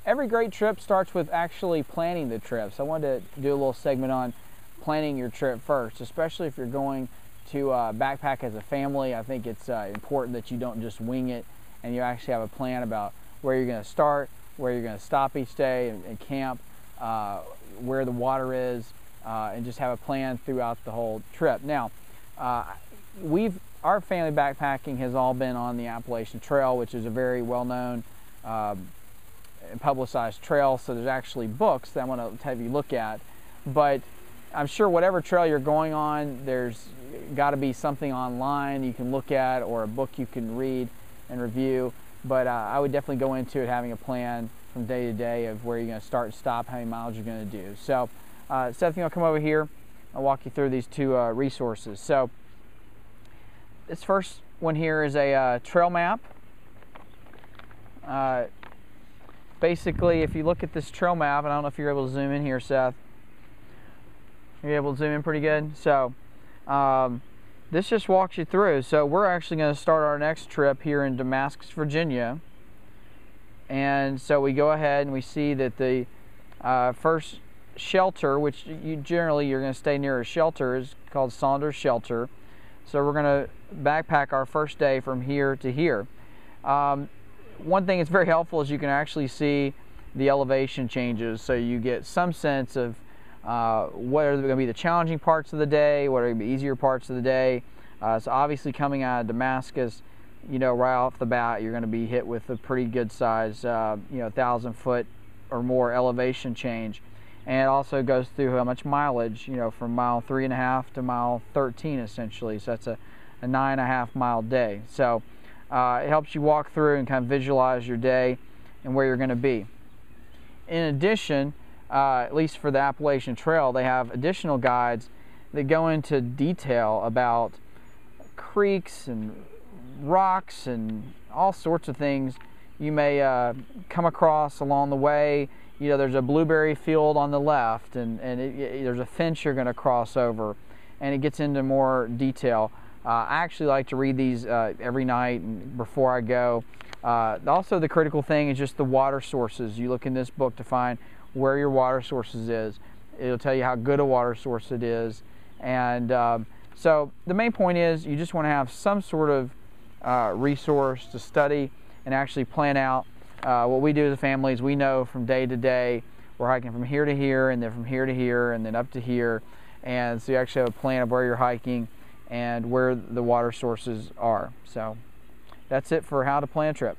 every great trip starts with actually planning the trip. So I wanted to do a little segment on planning your trip first, especially if you're going to backpack as a family. I think it's important that you don't just wing it, and you actually have a plan about where you're going to start, where you're going to stop each day and camp, where the water is, and just have a plan throughout the whole trip. Now, our family backpacking has all been on the Appalachian Trail, which is a very well-known and publicized trail. So there's actually books that I want to have you look at. But I'm sure whatever trail you're going on, there's got to be something online you can look at or a book you can read and review. But I would definitely go into it having a plan from day to day of where you're going to start and stop, how many miles you're going to do. So Seth, you want to come over here? I'll walk you through these two resources. So this first one here is a trail map. Basically, if you look at this trail map, and I don't know if you're able to zoom in here, Seth. You're able to zoom in pretty good. So this just walks you through. So we're actually going to start our next trip here in Damascus, Virginia. And so we go ahead and we see that the first shelter, which you're going to stay near a shelter, is called Saunders Shelter. So we're going to backpack our first day from here to here. One thing that's very helpful is you can actually see the elevation changes, so you get some sense of what are going to be the challenging parts of the day, what are going to be easier parts of the day. So obviously coming out of Damascus, right off the bat, you're going to be hit with a pretty good size, 1,000-foot or more elevation change. And it also goes through how much mileage, from mile 3.5 to mile 13 essentially. So that's a 9.5 mile day. So it helps you walk through and kind of visualize your day and where you're going to be. In addition, at least for the Appalachian Trail, they have additional guides that go into detail about creeks and rocks and all sorts of things you may come across along the way. There's a blueberry field on the left, and there's a fence you're going to cross over, and it gets into more detail. I actually like to read these every night and before I go. Also, the critical thing is just the water sources. You look in this book to find where your water sources is. It'll tell you how good a water source it is. And so the main point is you just want to have some sort of resource to study and actually plan out. What we do as a family is we know from day to day we're hiking from here to here, and then from here to here, and then up to here. And so you actually have a plan of where you're hiking and where the water sources are. So that's it for how to plan a trip.